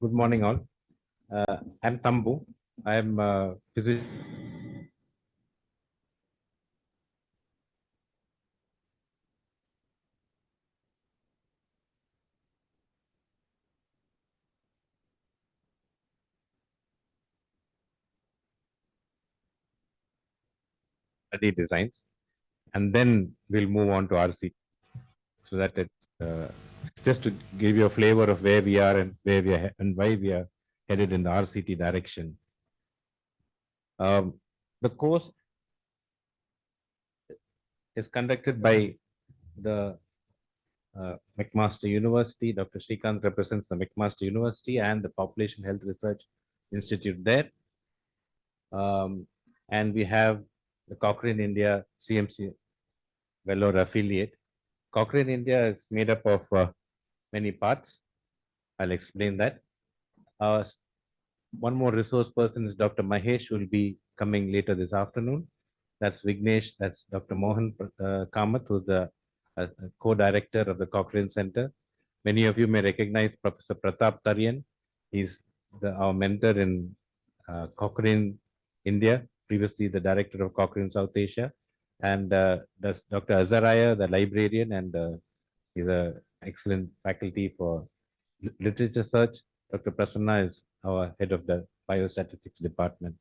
Good morning, all. I'm Thambu. I'm a physician study designs, and then we'll move on to RC so that uh, just to give you a flavor of where we are and where we are and why we are headed in the RCT direction. The course is conducted by the McMaster University. Dr. Srikanth represents the McMaster University and the Population Health Research Institute there. And we have the Cochrane India CMC Vellore affiliate. Cochrane India is made up of many parts. I'll explain that. Uh, one more resource person is Dr. Mahesh, who will be coming later this afternoon. That's Vignesh. That's Dr. Mohan Kamath, who's the co-director of the Cochrane Center. Many of you may recognize Professor Pratap Tarian. He's our mentor in Cochrane, India, previously the director of Cochrane South Asia. And that's Dr. Azaraya, the librarian, and he's an excellent faculty for literature search. Dr. Prasanna is our head of the biostatistics department.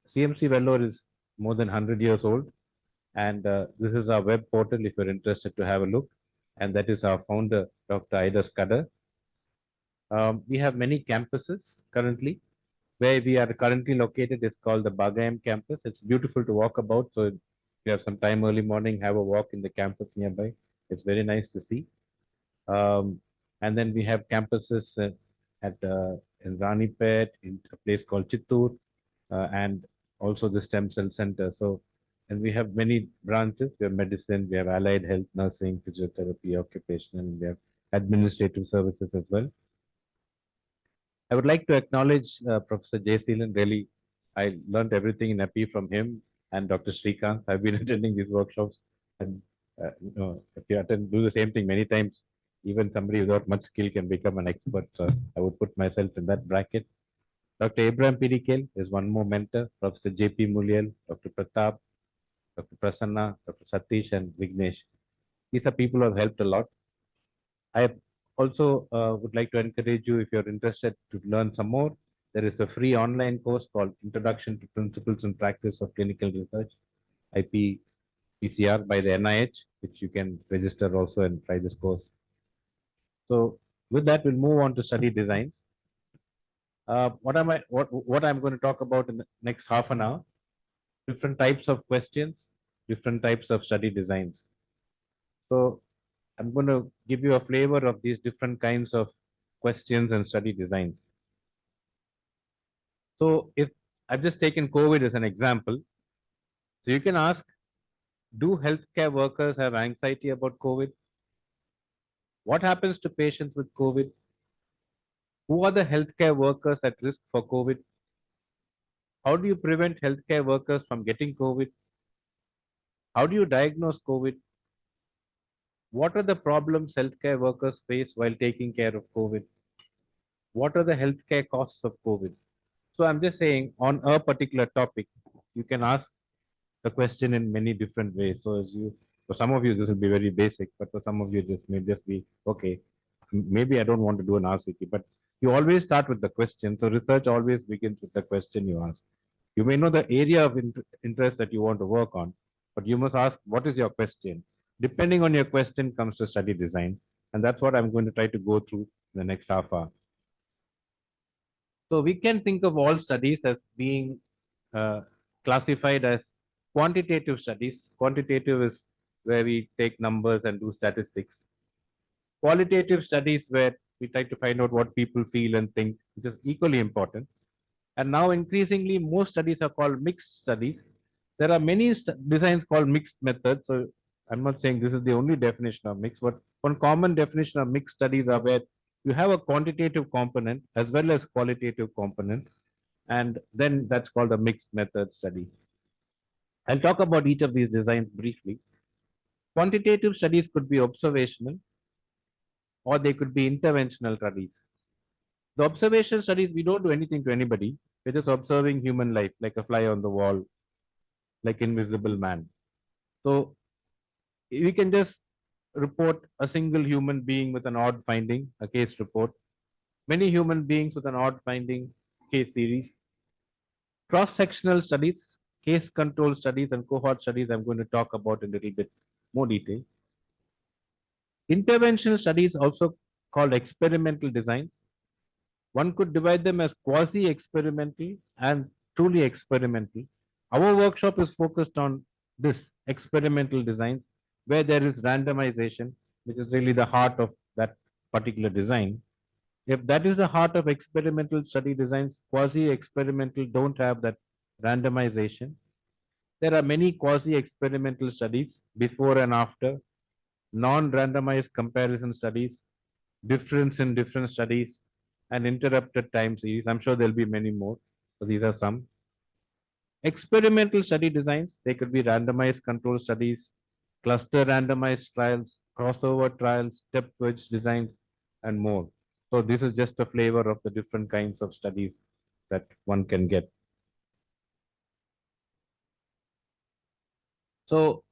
CMC Vellore is more than 100 years old, and this is our web portal if you're interested to have a look. And that is our founder, Dr. Ida Scudder. We have many campuses currently. Where we are currently located is called the Bagayam campus. It's beautiful to walk about. So if you have some time early morning, have a walk in the campus nearby. It's very nice to see. Um, and then we have campuses in Ranipet, in a place called Chittoor, and also the Stem Cell Center. So, and we have many branches. We have medicine, we have allied health, nursing, physiotherapy, occupational, and we have administrative services as well. I would like to acknowledge Professor Jay Seelan. Really, I learned everything in EPI from him and Dr. Srikanth. I've been attending these workshops, and if you do the same thing many times, even somebody without much skill can become an expert. So I would put myself in that bracket. Dr. Abraham Pidikale is one more mentor. Professor J.P. Mulial, Dr. Pratap, Dr. Prasanna, Dr. Satish, and Vignesh. These are people who have helped a lot. I also would like to encourage you, if you're interested to learn some more, there is a free online course called Introduction to Principles and Practice of Clinical Research, IPPCR by the NIH, which you can register also and try this course. So with that, we'll move on to study designs. What I'm going to talk about in the next half an hour, different types of questions, different types of study designs. So I'm going to give you a flavor of these different kinds of questions and study designs. So if I've just taken COVID as an example, so you can ask, do healthcare workers have anxiety about COVID? What happens to patients with COVID? Who are the healthcare workers at risk for COVID? How do you prevent healthcare workers from getting COVID? How do you diagnose COVID? What are the problems healthcare workers face while taking care of COVID? What are the healthcare costs of COVID? So I'm just saying on a particular topic, you can ask the question in many different ways. So as you, for some of you, this will be very basic, but for some of you, this may just be, okay, maybe I don't want to do an RCT, but you always start with the question. So research always begins with the question you ask. You may know the area of interest that you want to work on, but you must ask, what is your question? Depending on your question comes to study design. And that's what I'm going to try to go through in the next half hour. So we can think of all studies as being classified as quantitative studies. Quantitative is where we take numbers and do statistics. Qualitative studies where we try to find out what people feel and think, which is equally important. And now increasingly, most studies are called mixed studies. There are many designs called mixed methods. So I'm not saying this is the only definition of mixed, but one common definition of mixed studies are where you have a quantitative component as well as qualitative component, and then that's called a mixed method study. I'll talk about each of these designs briefly. Quantitative studies could be observational or they could be interventional studies. The observational studies, we don't do anything to anybody. We're just observing human life like a fly on the wall, like invisible man. So we can just report a single human being with an odd finding, a case report, many human beings with an odd finding, case series, cross sectional studies, case control studies, and cohort studies. I'm going to talk about in a little bit more detail. Intervention studies, also called experimental designs. One could divide them as quasi experimental and truly experimental. Our workshop is focused on this experimental designs where there is randomization, which is really the heart of that particular design. If that is the heart of experimental study designs, quasi experimental don't have that randomization. There are many quasi experimental studies before and after, non randomized comparison studies, difference in different studies, and interrupted time series. I'm sure there'll be many more. So these are some. Experimental study designs, they could be randomized control studies, cluster randomized trials, crossover trials, step wedge designs, and more. So this is just a flavor of the different kinds of studies that one can get. So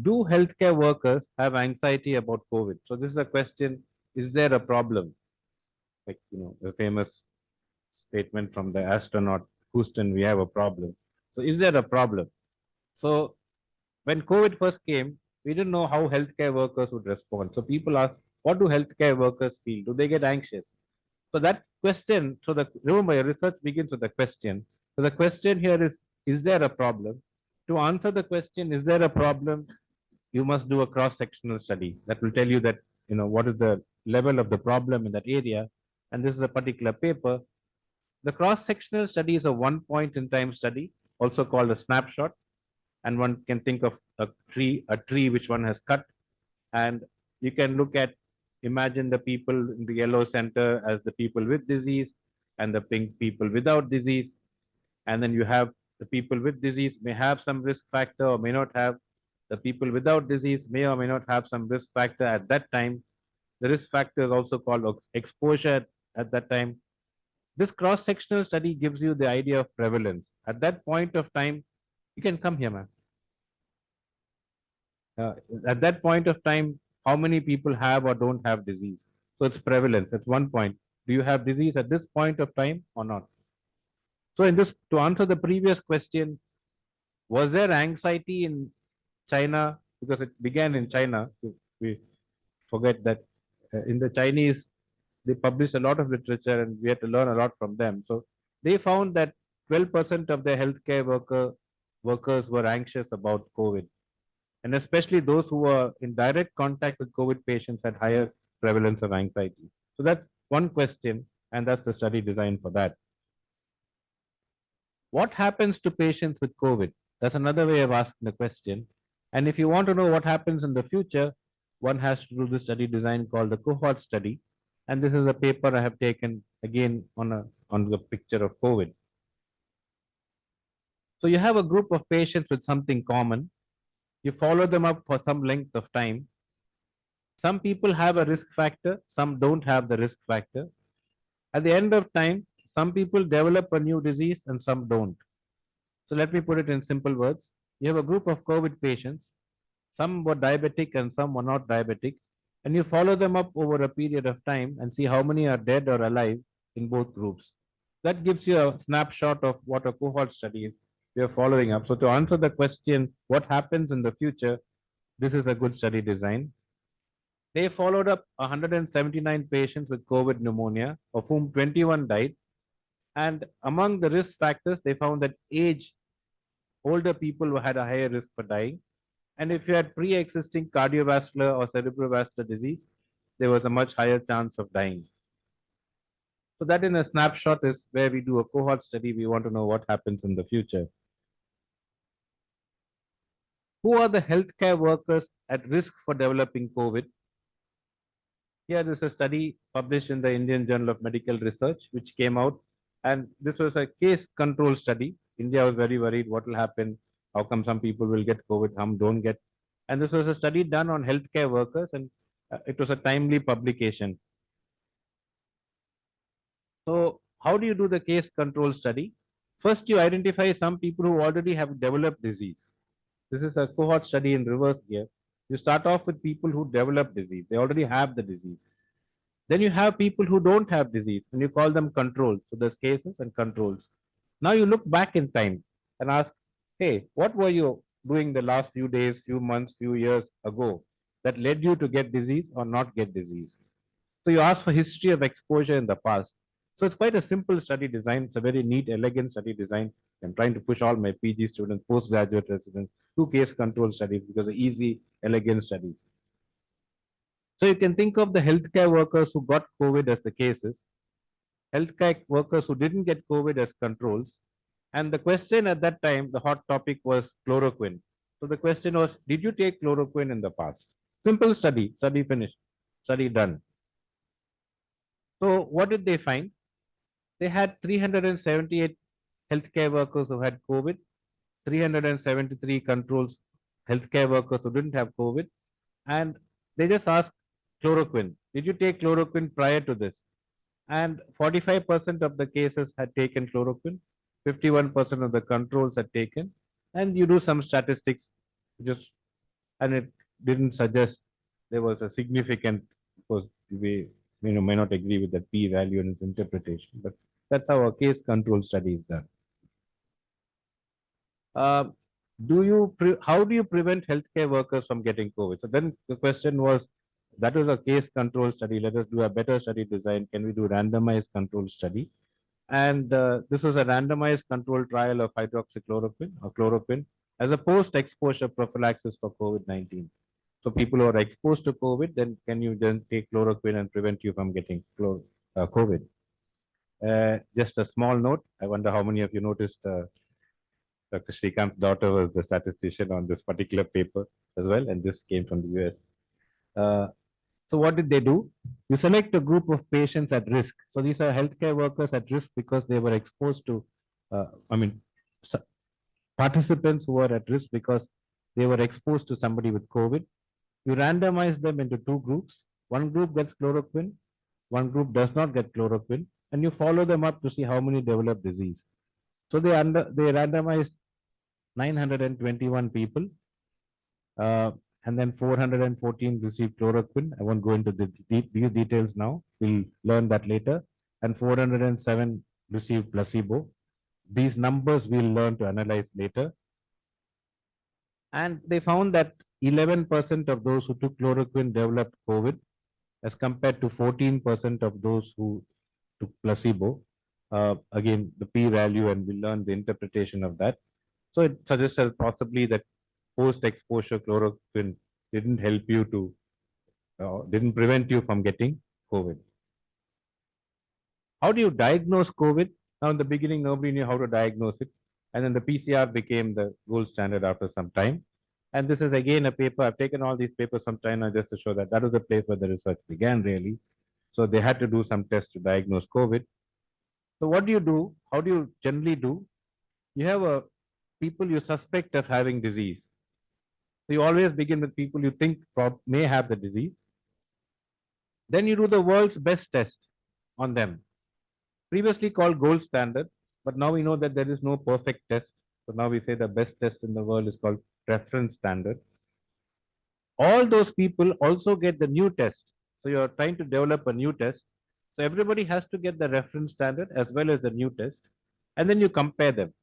do healthcare workers have anxiety about COVID? So this is a question, is there a problem? Like, the famous statement from the astronaut, Houston, we have a problem. So is there a problem? So when COVID first came, we didn't know how healthcare workers would respond. So people ask, what do healthcare workers feel? Do they get anxious? So that question, remember your research begins with a question. So the question here is there a problem? To answer the question, is there a problem? You must do a cross-sectional study that will tell you that, what is the level of the problem in that area. And this is a particular paper. The cross-sectional study is a one point in time study, also called a snapshot. And one can think of a tree which one has cut. And you can imagine the people in the yellow center as the people with disease and the pink people without disease. And then you have the people with disease may have some risk factor or may not have. The people without disease may or may not have some risk factor at that time. The risk factor is also called exposure at that time. This cross-sectional study gives you the idea of prevalence. At that point of time, you can come here, man. Uh, at that point of time, how many people have or don't have disease? So it's prevalence. That's one point. Do you have disease at this point of time or not? So to answer the previous question, was there anxiety in China? Because it began in China. We forget that in the Chinese, they published a lot of literature and we had to learn a lot from them. So they found that 12% of their healthcare workers were anxious about COVID. And especially those who were in direct contact with COVID patients had higher prevalence of anxiety. So that's one question, and that's the study design for that. What happens to patients with COVID? That's another way of asking the question. And if you want to know what happens in the future, one has to do the study design called the cohort study. And this is a paper I have taken again on the picture of COVID. So you have a group of patients with something common. You follow them up for some length of time. Some people have a risk factor, some don't have the risk factor. At the end of time, some people develop a new disease and some don't. So let me put it in simple words. You have a group of COVID patients. Some were diabetic and some were not diabetic. And you follow them up over a period of time and see how many are dead or alive in both groups. That gives you a snapshot of what a cohort study is we are following up. So to answer the question, what happens in the future, this is a good study design. They followed up 179 patients with COVID pneumonia, of whom 21 died. And among the risk factors, they found that older people had a higher risk for dying. And if you had pre-existing cardiovascular or cerebrovascular disease, there was a much higher chance of dying. So that in a snapshot is where we do a cohort study. We want to know what happens in the future. Who are the healthcare workers at risk for developing COVID? Here is a study published in the Indian Journal of Medical Research, which came out, and this was a case control study. India was very worried what will happen, how come some people will get COVID, some don't get. And this was a study done on healthcare workers, and it was a timely publication. So, how do you do the case control study? First, you identify some people who already have developed disease. This is a cohort study in reverse gear. You start off with people who develop disease, they already have the disease. Then you have people who don't have disease and you call them controls. So there's cases and controls. Now you look back in time and ask, hey, what were you doing the last few days, few months, few years ago that led you to get disease or not get disease? So you ask for history of exposure in the past. So it's quite a simple study design. It's a very neat, elegant study design. I'm trying to push all my PG students, postgraduate residents to case control studies because they're easy, elegant studies. So you can think of the healthcare workers who got COVID as the cases, healthcare workers who didn't get COVID as controls. And the question at that time, the hot topic was chloroquine. So the question was, did you take chloroquine in the past? Simple study finished, study done. So what did they find? They had 378 healthcare workers who had COVID, 373 controls, healthcare workers who didn't have COVID, and they just asked chloroquine. Did you take chloroquine prior to this? And 45% of the cases had taken chloroquine, 51% of the controls had taken, and you do some statistics, just and it didn't suggest there was a significant, because we may not agree with that p value and its interpretation, but that's how a case control study is done. Uh, how do you prevent healthcare workers from getting COVID? So then the question was, that was a case control study. Let us do a better study design. Can we do randomized control study? And this was a randomized control trial of hydroxychloroquine or chloroquine as a post-exposure prophylaxis for COVID-19. So people who are exposed to COVID, then can you then take chloroquine and prevent you from getting COVID? Just a small note. I wonder how many of you noticed Dr. Shrikant's daughter was the statistician on this particular paper as well, and this came from the US. So what did they do? You select a group of patients at risk. So these are healthcare workers at risk because they were exposed to, I mean, participants who were at risk because they were exposed to somebody with COVID. You randomize them into two groups. One group gets chloroquine, one group does not get chloroquine, and you follow them up to see how many develop disease. So they randomized 921 people, and then 414 received chloroquine. I won't go into these details now. We'll learn that later. And 407 received placebo. These numbers we'll learn to analyze later. And they found that 11% of those who took chloroquine developed COVID, as compared to 14% of those who took placebo. Again, the p value, and we'll learn the interpretation of that. So it suggests that possibly that post-exposure chloroquine didn't help you to, didn't prevent you from getting COVID. How do you diagnose COVID? Now, in the beginning, nobody knew how to diagnose it. And then the PCR became the gold standard after some time. And this is again a paper. I've taken all these papers from China just to show that that was the place where the research began, really. So they had to do some tests to diagnose COVID. So what do you do? How do you generally do? You have a people you suspect of having disease. So you always begin with people you think may have the disease. Then you do the world's best test on them. Previously called gold standard, but now we know that there is no perfect test. So now we say the best test in the world is called reference standard. All those people also get the new test. So you're trying to develop a new test. So everybody has to get the reference standard as well as the new test. And then you compare them.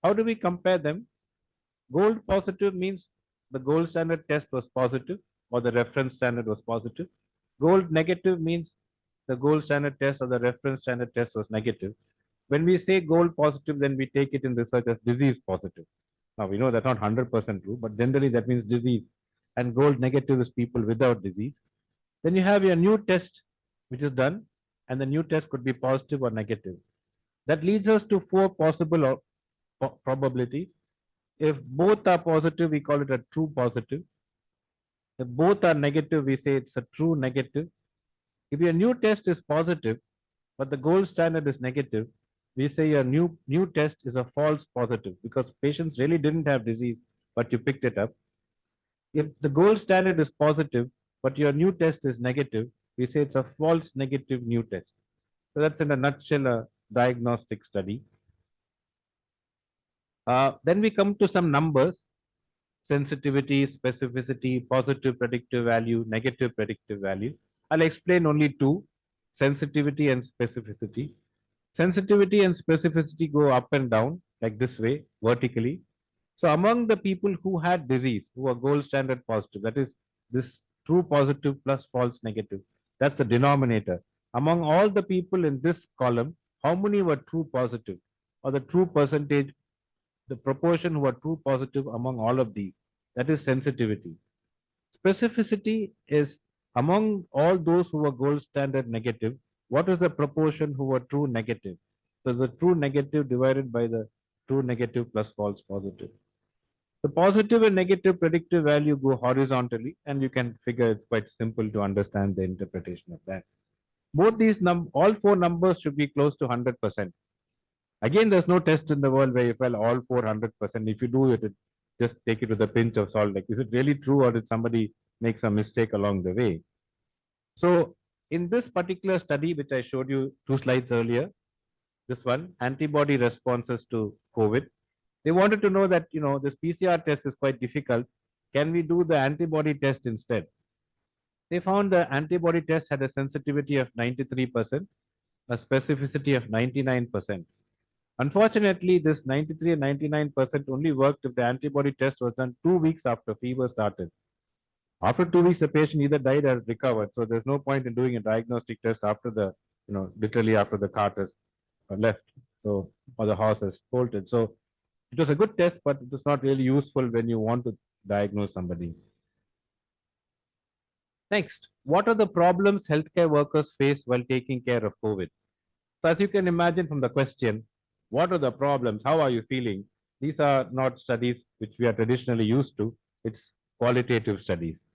How do we compare them? Gold positive means the gold standard test was positive or the reference standard was positive. Gold negative means the gold standard test or the reference standard test was negative. When we say gold positive, then we take it in research as disease positive. Now we know that's not 100% true, but generally that means disease. And gold negative is people without disease. Then you have your new test, which is done, and the new test could be positive or negative. That leads us to four possible probabilities. If both are positive, we call it a true positive. If both are negative, we say it's a true negative. If your new test is positive, but the gold standard is negative, we say your new test is a false positive because patients really didn't have disease, but you picked it up. If the gold standard is positive, but your new test is negative, we say it's a false negative new test. So that's in a nutshell a diagnostic study. Then we come to some numbers: sensitivity, specificity, positive predictive value, negative predictive value. I'll explain only two: sensitivity and specificity. Sensitivity and specificity go up and down like this way, vertically. So among the people who had disease, who are gold standard positive, that is this true positive plus false negative, that's the denominator. Among all the people in this column, how many were true positive, or the true percentage, the proportion who are true positive among all of these? That is sensitivity. Specificity is among all those who are gold standard negative, what is the proportion who are true negative? So the true negative divided by the true negative plus false positive. The positive and negative predictive value go horizontally, and you can figure it's quite simple to understand the interpretation of that. Both these all four numbers should be close to 100%. Again, there's no test in the world where you fell all 400%. If you do it, just take it with a pinch of salt. Like, is it really true, or did somebody make some mistake along the way? So, in this particular study, which I showed you 2 slides earlier, this one, antibody responses to COVID, they wanted to know that, this PCR test is quite difficult. Can we do the antibody test instead? They found the antibody test had a sensitivity of 93%, a specificity of 99%. Unfortunately, this 93 and 99% only worked if the antibody test was done 2 weeks after fever started. After 2 weeks, the patient either died or recovered. So there's no point in doing a diagnostic test after literally after the cart has left, so or the horse has bolted. So it was a good test, but it was not really useful when you want to diagnose somebody. Next, what are the problems healthcare workers face while taking care of COVID? So as you can imagine from the question, what are the problems? How are you feeling? These are not studies which we are traditionally used to. It's qualitative studies.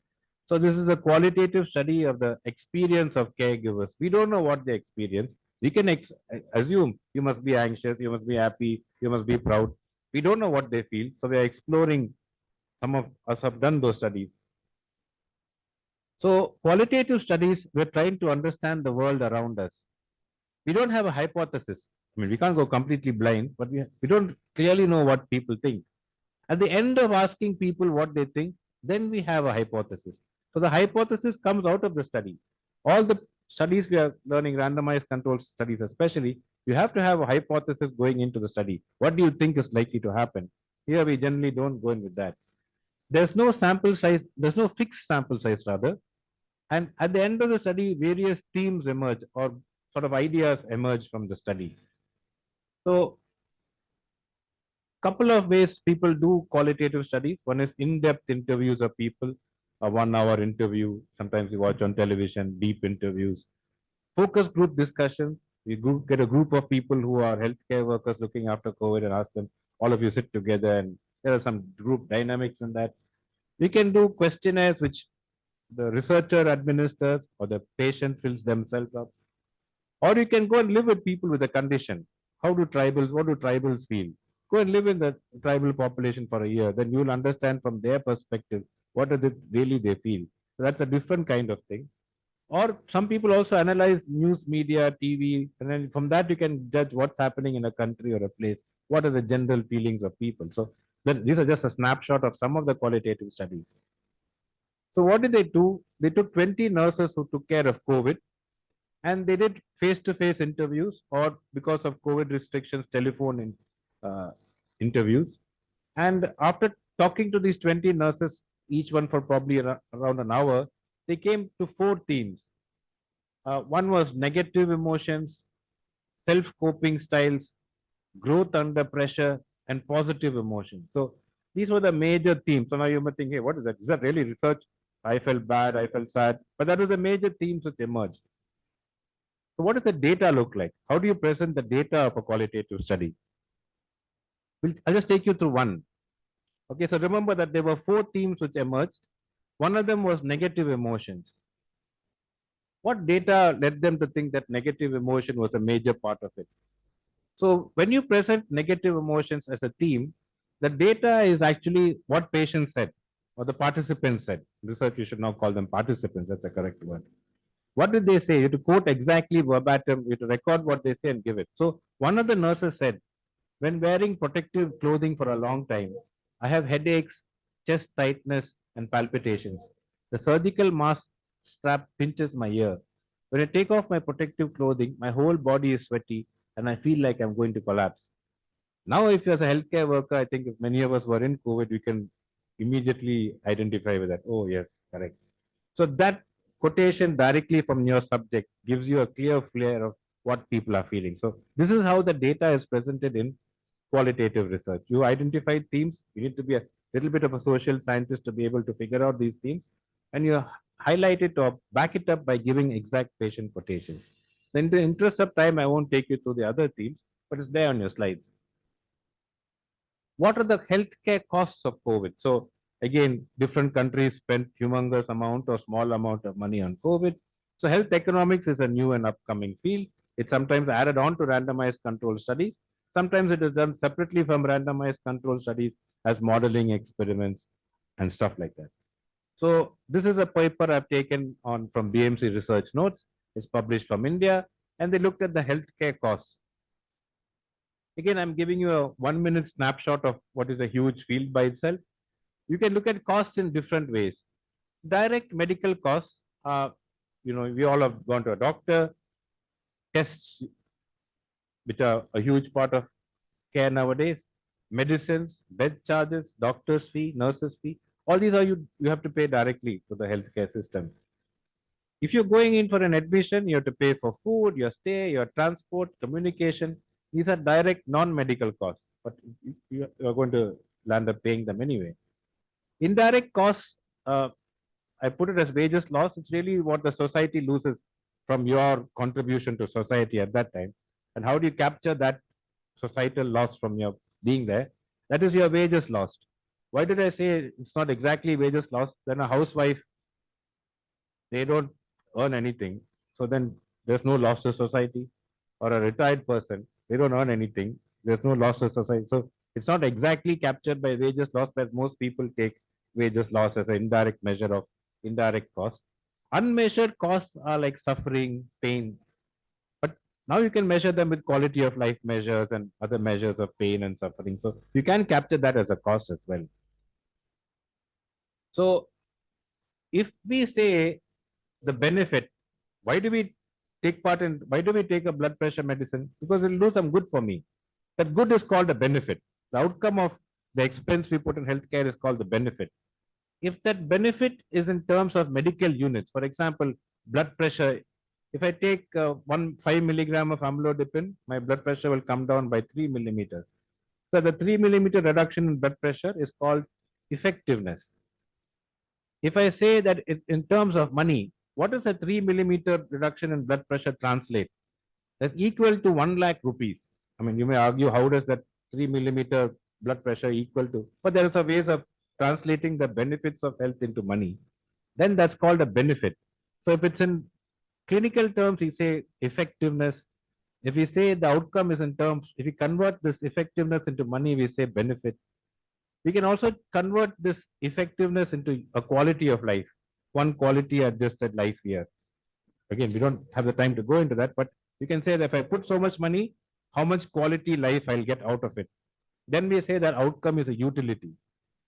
So this is a qualitative study of the experience of caregivers. We don't know what they experience. We can assume you must be anxious, you must be happy, you must be proud. We don't know what they feel. So we are exploring. Some of us have done those studies. So qualitative studies, we're trying to understand the world around us. We don't have a hypothesis. I mean, we can't go completely blind, but we don't clearly know what people think. At the end of asking people what they think, then we have a hypothesis. So the hypothesis comes out of the study. All the studies we are learning, randomized control studies especially, you have to have a hypothesis going into the study. What do you think is likely to happen? Here we generally don't go in with that. There's no sample size, there's no fixed sample size rather. And at the end of the study, various themes emerge or sort of ideas emerge from the study. So couple of ways people do qualitative studies. One is in-depth interviews of people, a 1 hour interview. Sometimes you watch on television, deep interviews. Focus group discussions. We get a group of people who are healthcare workers looking after COVID and ask them, all of you sit together, and there are some group dynamics in that. We can do questionnaires which the researcher administers or the patient fills themselves up. Or you can go and live with people with a condition. What do tribals feel? Go and live in the tribal population for a year. Then you'll understand from their perspective what are really they feel. So that's a different kind of thing. Or some people also analyze news media, TV, and then from that you can judge what's happening in a country or a place. What are the general feelings of people? So these are just a snapshot of some of the qualitative studies. So what did they do? They took 20 nurses who took care of COVID, and they did face-to-face interviews, or because of COVID restrictions, telephone interviews. And after talking to these 20 nurses, each one for probably around an hour, they came to 4 themes. One was negative emotions, self-coping styles, growth under pressure, and positive emotions. So these were the major themes. So now you might think, hey, what is that? Is that really research? I felt bad, I felt sad. But that was the major themes which emerged. So what does the data look like? How do you present the data of a qualitative study? I'll just take you through one. Okay, so remember that there were four themes which emerged. One of them was negative emotions. What data led them to think that negative emotion was a major part of it? So when you present negative emotions as a theme, the data is actually what patients said or the participants said. Research, you should now call them participants. That's the correct word. What did they say? You have to quote exactly verbatim. You have to record what they say and give it. So one of the nurses said, when wearing protective clothing for a long time, I have headaches, chest tightness, and palpitations. The surgical mask strap pinches my ear. When I take off my protective clothing, my whole body is sweaty and I feel like I'm going to collapse. Now, if you're a healthcare worker, I think if many of us were in COVID, we can immediately identify with that. Oh, yes, correct. So that quotation directly from your subject gives you a clear flair of what people are feeling. So this is how the data is presented in qualitative research. You identify themes. You need to be a little bit of a social scientist to be able to figure out these themes, and you highlight it or back it up by giving exact patient quotations. So in the interest of time, I won't take you through the other themes, but it's there on your slides. What are the healthcare costs of COVID? So again, different countries spent humongous amount or small amount of money on COVID. So health economics is a new and upcoming field. It's sometimes added on to randomized control studies. Sometimes it is done separately from randomized control studies as modeling experiments and stuff like that. So this is a paper I've taken on from BMC Research Notes. It's published from India, and they looked at the healthcare costs. Again, I'm giving you a 1 minute snapshot of what is a huge field by itself. You can look at costs in different ways. Direct medical costs, we all have gone to a doctor, tests, which are a huge part of care nowadays, medicines, bed charges, doctor's fee, nurse's fee. All these are you have to pay directly to the healthcare system. If you're going in for an admission, you have to pay for food, your stay, your transport, communication. These are direct non-medical costs, but you're going to land up paying them anyway. Indirect costs, I put it as wages loss. It's really what the society loses from your contribution to society at that time. And how do you capture that societal loss from your being there? That is your wages lost. Why did I say it's not exactly wages lost? Then a housewife, they don't earn anything. So then there's no loss to society. Or a retired person, they don't earn anything. There's no loss to society. So it's not exactly captured by wages loss, but most people take wages loss as an indirect measure of indirect cost. Unmeasured costs are like suffering, pain. But now you can measure them with quality of life measures and other measures of pain and suffering. So you can capture that as a cost as well. So if we say the benefit, why do we why do we take a blood pressure medicine? Because it'll do some good for me. That good is called a benefit. The outcome of the expense we put in healthcare is called the benefit. If that benefit is in terms of medical units, for example, blood pressure, if I take 5 milligram of amlodipine, my blood pressure will come down by 3 millimeters. So the 3 millimeter reduction in blood pressure is called effectiveness. If I say that in terms of money, what does a 3 millimeter reduction in blood pressure translate? That's equal to 1 lakh rupees. I mean, you may argue, how does that 3 millimeter blood pressure equal to? But there is a ways of translating the benefits of health into money. Then that's called a benefit. So if it's in clinical terms, we say effectiveness. If we say the outcome is in terms, if we convert this effectiveness into money, we say benefit. We can also convert this effectiveness into a quality of life, one quality adjusted life year. Again, we don't have the time to go into that, but you can say that if I put so much money, how much quality life I'll get out of it. Then we say that outcome is a utility.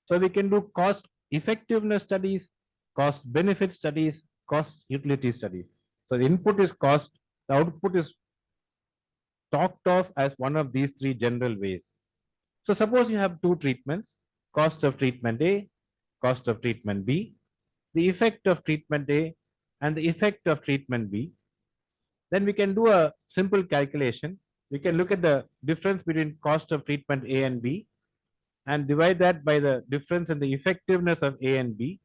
So we can do cost effectiveness studies, cost benefit studies, cost utility studies. So the input is cost, the output is talked of as one of these three general ways. So suppose you have two treatments, cost of treatment A, cost of treatment B, the effect of treatment A, and the effect of treatment B. Then we can do a simple calculation. We can look at the difference between cost of treatment A and B and divide that by the difference in the effectiveness of A and B.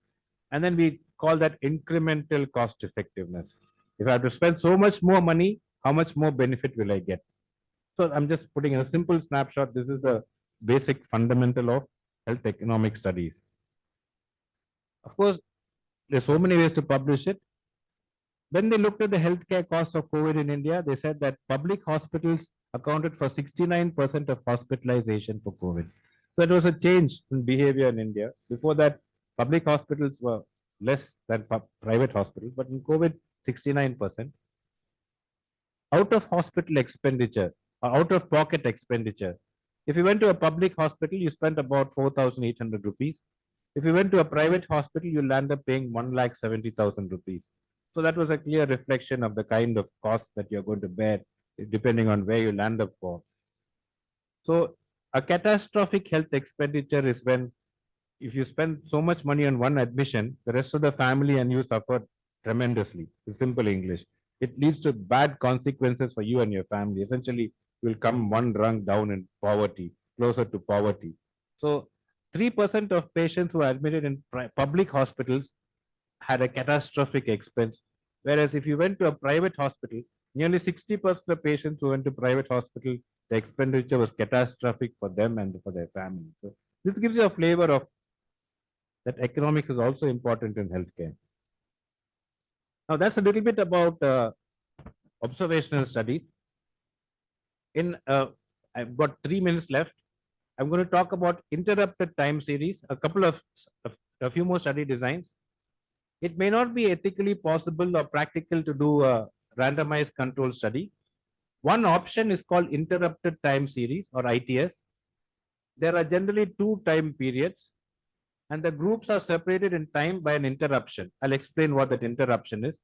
And then we call that incremental cost effectiveness. If I have to spend so much more money, how much more benefit will I get? So I'm just putting in a simple snapshot. This is the basic fundamental of health economic studies. Of course, there's so many ways to publish it. When they looked at the healthcare costs of COVID in India, they said that public hospitals accounted for 69% of hospitalization for COVID. So it was a change in behavior in India. Before that, public hospitals were less than private hospitals, but in COVID, 69%. Out of hospital expenditure or out of pocket expenditure. If you went to a public hospital, you spent about 4,800 rupees. If you went to a private hospital, you'll end up paying 1,70,000 rupees. So that was a clear reflection of the kind of cost that you're going to bear depending on where you land up for. So a catastrophic health expenditure is when if you spend so much money on one admission, the rest of the family and you suffer tremendously. In simple English, it leads to bad consequences for you and your family. Essentially, you will come one rung down in poverty, closer to poverty. So 3% of patients who are admitted in public hospitals had a catastrophic expense. Whereas if you went to a private hospital, nearly 60% of patients who went to private hospital, the expenditure was catastrophic for them and for their family. So this gives you a flavor of that economics is also important in healthcare. Now that's a little bit about observational studies. I've got 3 minutes left. I'm going to talk about interrupted time series, a few more study designs. It may not be ethically possible or practical to do a randomized control study. One option is called interrupted time series or ITS. There are generally 2 time periods and the groups are separated in time by an interruption. I'll explain what that interruption is.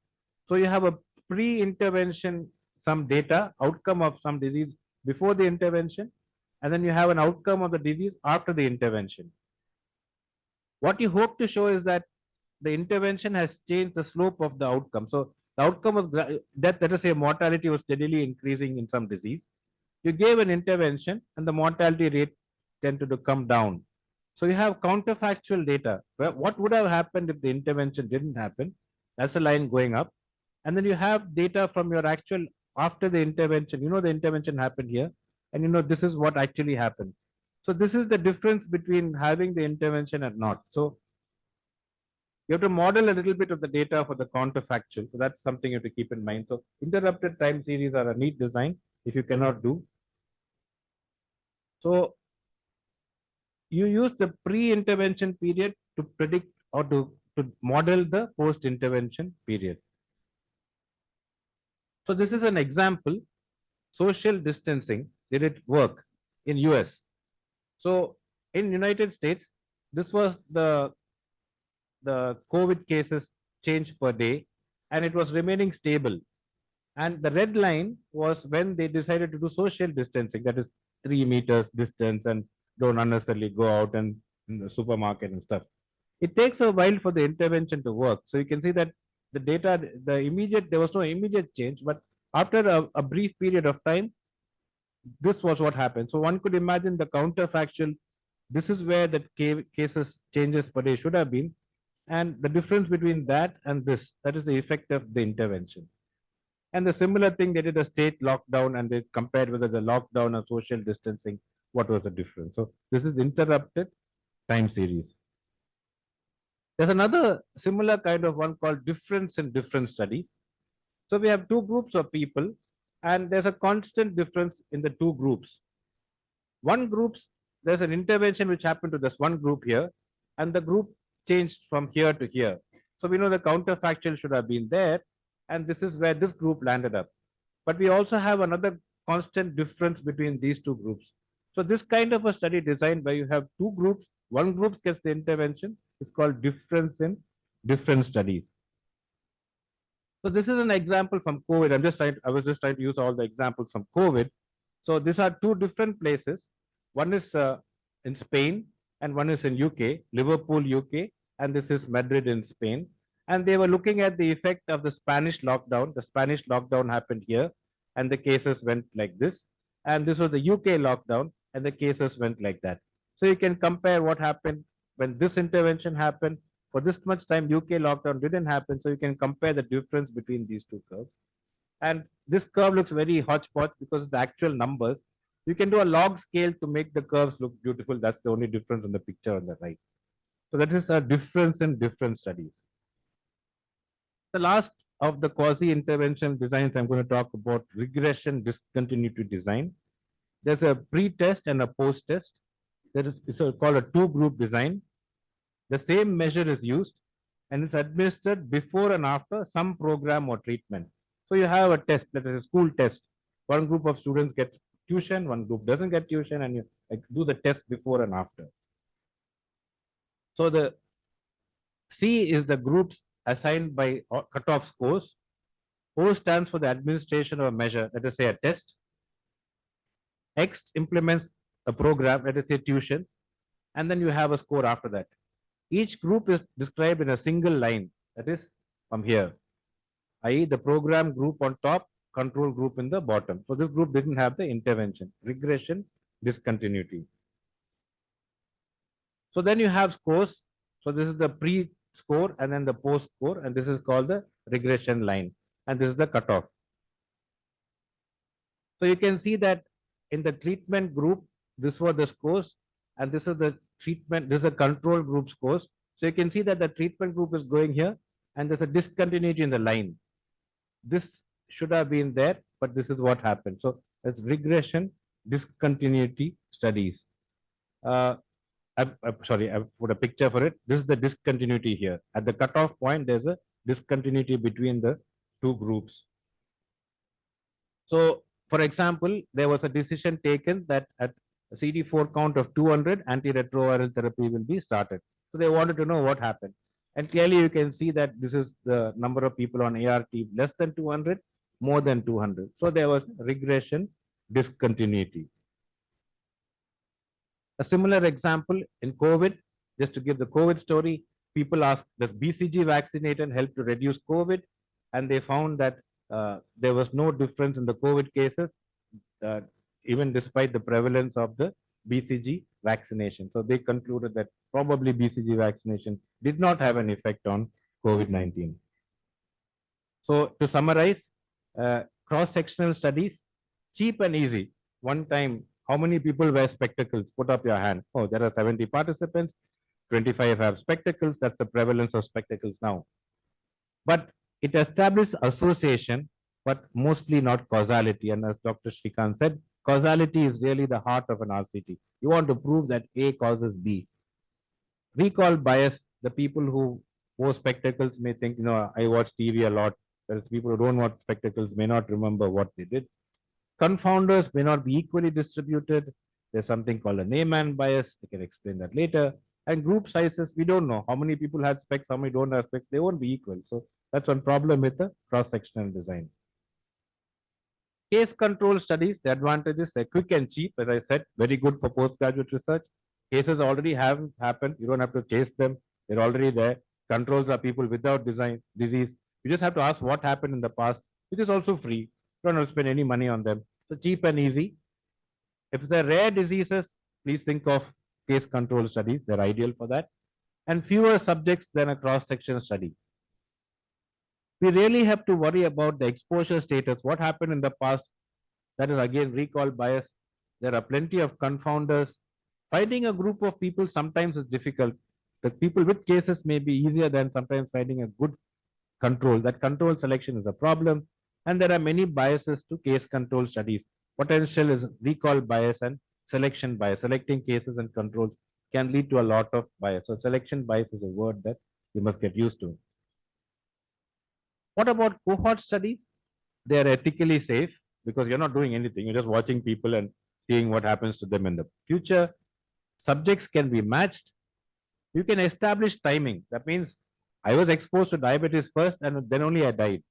So you have a pre-intervention, some data, outcome of some disease before the intervention, and then you have an outcome of the disease after the intervention. What you hope to show is that the intervention has changed the slope of the outcome. So the outcome of death, let us say mortality was steadily increasing in some disease. You gave an intervention and the mortality rate tended to come down. So you have counterfactual data. What would have happened if the intervention didn't happen? That's a line going up. And then you have data from your actual after the intervention. You know the intervention happened here, and you know this is what actually happened. So this is the difference between having the intervention and not. So you have to model a little bit of the data for the counterfactual. So that's something you have to keep in mind. So interrupted time series are a neat design if you cannot do. So you use the pre-intervention period to predict or to model the post-intervention period. So this is an example. Social distancing, did it work in US? So in United States, this was the COVID cases change per day, and it was remaining stable. And the red line was when they decided to do social distancing, that is 3 meters distance and don't unnecessarily go out and in the supermarket and stuff. It takes a while for the intervention to work. So you can see that the data, there was no immediate change, but after a brief period of time, this was what happened. So one could imagine the counterfactual. This is where the cases changes per day should have been. And the difference between that and this, that is the effect of the intervention. And the similar thing, they did a state lockdown and they compared whether the lockdown or social distancing, what was the difference. So this is interrupted time series. There's another similar kind of one called difference in difference studies. So we have 2 groups of people and there's a constant difference in the 2 groups. One groups, there's an intervention which happened to this one group here and the group changed from here to here. So we know the counterfactual should have been there and this is where this group landed up. But we also have another constant difference between these 2 groups. So this kind of a study design where you have 2 groups, one group gets the intervention is called difference in different studies. So this is an example from COVID. I was just trying to use all the examples from COVID. So these are 2 different places. One is in Spain and one is in UK, Liverpool, UK, and this is Madrid in Spain. And they were looking at the effect of the Spanish lockdown. The Spanish lockdown happened here and the cases went like this. And this was the UK lockdown and the cases went like that. So you can compare what happened when this intervention happened. For this much time, UK lockdown didn't happen. So you can compare the difference between these 2 curves. And this curve looks very hodgepodge because the actual numbers. You can do a log scale to make the curves look beautiful. That's the only difference in the picture on the right. So that is a difference in different studies. The last of the quasi-intervention designs, I'm going to talk about regression discontinuity design. There's a pre-test and a post-test. It's called a two-group design. The same measure is used and it's administered before and after some program or treatment. So you have a test, that is a school test. One group of students get tuition, one group doesn't get tuition, and you do the test before and after. So the C is the groups assigned by cutoff scores. O stands for the administration of a measure, let us say a test. X implements a program, let us say tuitions, and then you have a score after that. Each group is described in a single line, that is from here, i.e. the program group on top, control group in the bottom. So this group didn't have the intervention, regression, discontinuity. So then you have scores. So this is the pre-score and then the post-score, and this is called the regression line, and this is the cutoff. So you can see that in the treatment group, this were the scores, and this is the treatment, this is a control group scores. So you can see that the treatment group is going here, and there's a discontinuity in the line. This should have been there, but this is what happened. So it's regression discontinuity studies. Sorry, I put a picture for it. This is the discontinuity here. At the cutoff point, there's a discontinuity between the two groups. So, for example, there was a decision taken that at a CD4 count of 200, antiretroviral therapy will be started. So they wanted to know what happened. And clearly you can see that this is the number of people on ART less than 200, more than 200. So there was regression discontinuity. A similar example in COVID, just to give the COVID story, people asked, does BCG vaccination help to reduce COVID? And they found that there was no difference in the COVID cases, even despite the prevalence of the BCG vaccination. So they concluded that probably BCG vaccination did not have an effect on COVID-19. So to summarize, cross-sectional studies, cheap and easy. One time, how many people wear spectacles? Put up your hand. Oh, there are 70 participants. 25 have spectacles. That's the prevalence of spectacles now. But it established association, but mostly not causality. And as Dr. Shrikant said, causality is really the heart of an RCT. You want to prove that A causes B. Recall bias, the people who wear spectacles may think, I watch TV a lot, whereas people who don't watch spectacles may not remember what they did. Confounders may not be equally distributed. There's something called a Neyman bias. I can explain that later. And group sizes, we don't know how many people had specs, how many don't have specs. They won't be equal. So that's one problem with the cross-sectional design. Case control studies, the advantages are quick and cheap. As I said, very good for postgraduate research. Cases already have happened. You don't have to chase them. They're already there. Controls are people without disease. You just have to ask what happened in the past, which is also free. You don't have to spend any money on them. So cheap and easy. If they're rare diseases, please think of case control studies. They're ideal for that. And fewer subjects than a cross-section study. We really have to worry about the exposure status, what happened in the past. That is again recall bias. There are plenty of confounders. Finding a group of people sometimes is difficult. The people with cases may be easier than sometimes finding a good control. That control selection is a problem. And there are many biases to case control studies. Potential is recall bias and selection bias. Selecting cases and controls can lead to a lot of bias. So selection bias is a word that you must get used to. What about cohort studies? They are ethically safe because you're not doing anything. You're just watching people and seeing what happens to them in the future. Subjects can be matched. You can establish timing. That means I was exposed to diabetes first and then only I died.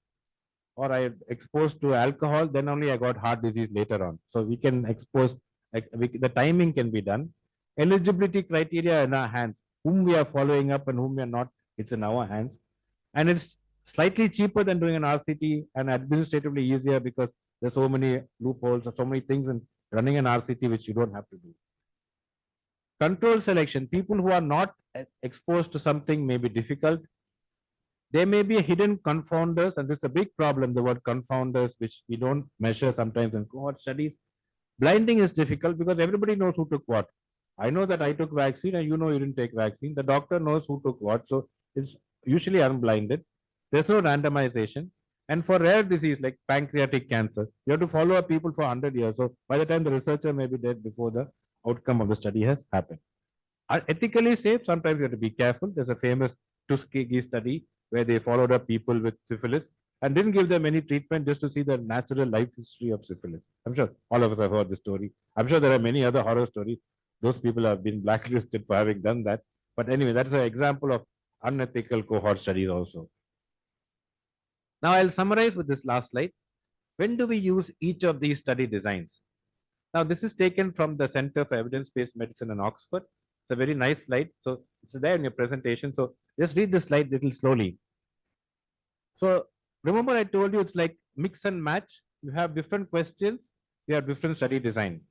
Or I exposed to alcohol, then only I got heart disease later on. So we can expose, the timing can be done. Eligibility criteria in our hands. Whom we are following up and whom we are not, it's in our hands. And it's slightly cheaper than doing an RCT and administratively easier because there's so many loopholes or so many things in running an RCT which you don't have to do. Control selection, people who are not exposed to something may be difficult. There may be hidden confounders, and this is a big problem, the word confounders, which we don't measure sometimes in cohort studies. Blinding is difficult because everybody knows who took what. I know that I took vaccine and you know you didn't take vaccine. The doctor knows who took what. So it's usually unblinded. There's no randomization. And for rare disease like pancreatic cancer, you have to follow up people for 100 years. So by the time the researcher may be dead before the outcome of the study has happened. Are ethically safe? Sometimes you have to be careful. There's a famous Tuskegee study where they followed up people with syphilis and didn't give them any treatment just to see the natural life history of syphilis. I'm sure all of us have heard the story. I'm sure there are many other horror stories. Those people have been blacklisted for having done that. But anyway, that's an example of unethical cohort studies also. Now I'll summarize with this last slide. When do we use each of these study designs? Now, this is taken from the Center for Evidence-Based Medicine in Oxford. It's a very nice slide. So it's there in your presentation. So just read this slide a little slowly. So remember I told you it's like mix and match. You have different questions. You have different study design.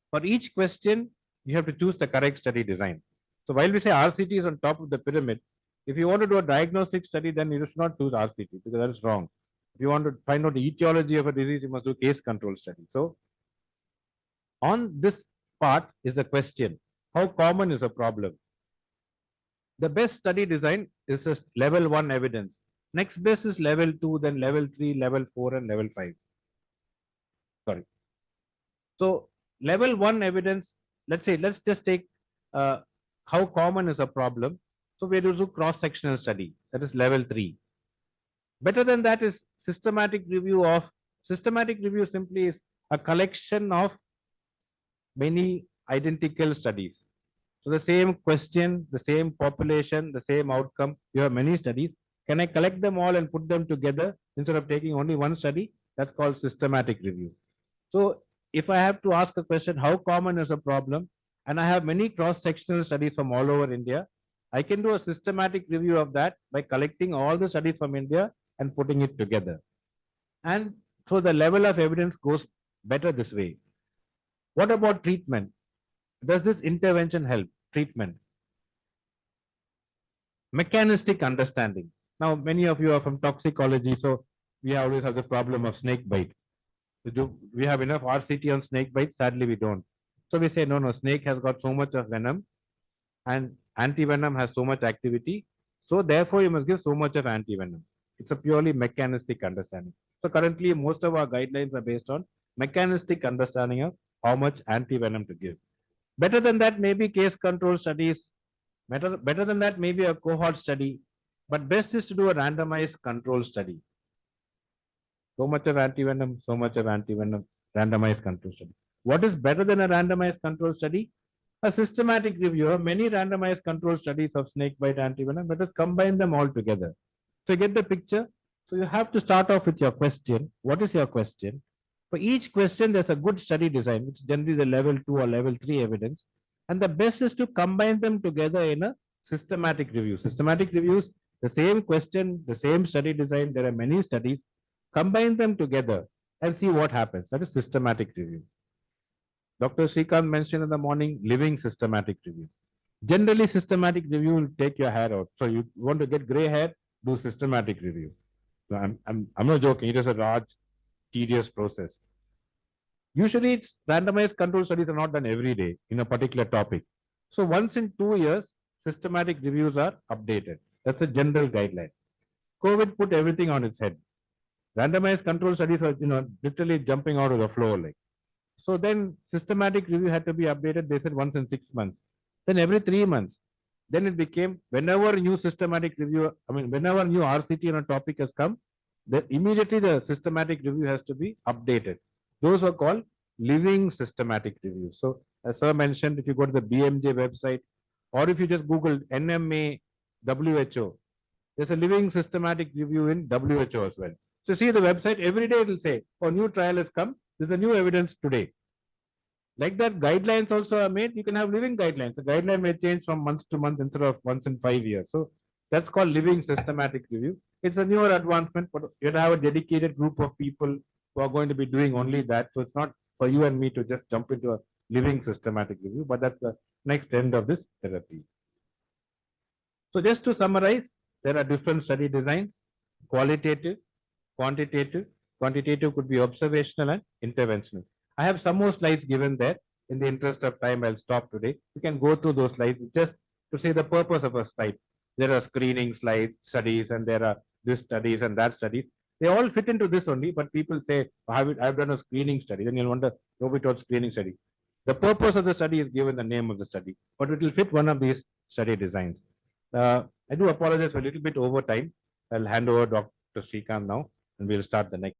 For each question, you have to choose the correct study design. So while we say RCT is on top of the pyramid, if you want to do a diagnostic study, then you should not choose RCT because that is wrong. If you want to find out the etiology of a disease, you must do case control study. So on this part is a question. How common is a problem? The best study design is a level 1 evidence. Next best is level 2, then level 3, level 4, and level 5. Sorry. So level 1 evidence, let's just take how common is a problem. So we do cross-sectional study. That is level 3. Better than that is systematic review simply is a collection of many identical studies. So the same question, the same population, the same outcome, you have many studies. Can I collect them all and put them together instead of taking only one study? That's called systematic review. So if I have to ask a question, how common is a problem? And I have many cross-sectional studies from all over India, I can do a systematic review of that by collecting all the studies from India and putting it together. And so the level of evidence goes better this way. What about treatment? Does this intervention help? Treatment. Mechanistic understanding. Now, many of you are from toxicology, so we always have the problem of snake bite. Do we have enough RCT on snake bite? Sadly, we don't. So we say, no, snake has got so much of venom and anti-venom has so much activity. So therefore, you must give so much of anti-venom. It's a purely mechanistic understanding. So currently, most of our guidelines are based on mechanistic understanding of how much anti-venom to give. Better than that, maybe case control studies. Better than that, maybe a cohort study. But best is to do a randomized control study. So much of anti-venom, so much of anti-venom, randomized control study. What is better than a randomized control study? A systematic review of many randomized control studies of snake bite anti-venom. Let us combine them all together. So you get the picture. So you have to start off with your question. What is your question? For each question, there's a good study design, which generally is a level 2 or level 3 evidence. And the best is to combine them together in a systematic review. Systematic reviews, the same question, the same study design. There are many studies. Combine them together and see what happens. That is systematic review. Dr. Srikanth mentioned in the morning, living systematic review. Generally, systematic review will take your hair out. So you want to get gray hair, do systematic review. So I'm not joking. It is a large, tedious process. Usually, randomized control studies are not done every day in a particular topic. So once in 2 years, systematic reviews are updated. That's a general guideline. COVID put everything on its head. Randomized control studies are, literally jumping out of the floor. So then systematic review had to be updated. They said once in 6 months. Then every 3 months. Then it became whenever new systematic review, whenever new RCT on a topic has come, then immediately the systematic review has to be updated. Those are called living systematic reviews. So as Sir mentioned, if you go to the BMJ website, or if you just Google NMA WHO, there's a living systematic review in WHO as well. So see the website, every day it will say, oh, new trial has come. There's a new evidence today. Like that, guidelines also are made. You can have living guidelines. The guideline may change from month to month instead of once in 5 years. So that's called living systematic review. It's a newer advancement, but you have a dedicated group of people who are going to be doing only that. So it's not for you and me to just jump into a living systematic review, but that's the next end of this therapy. So just to summarize, there are different study designs: qualitative, quantitative. Quantitative could be observational and interventional. I have some more slides given there. In the interest of time, I'll stop today. You can go through those slides just to say the purpose of a slide. There are screening slides, studies, and there are this studies and that studies. They all fit into this only, but people say, I've done a screening study. Then you'll wonder, nobody taught screening study. The purpose of the study is given the name of the study, but it will fit one of these study designs. I do apologize for a little bit over time. I'll hand over Dr. Srikanth now, and we'll start the next.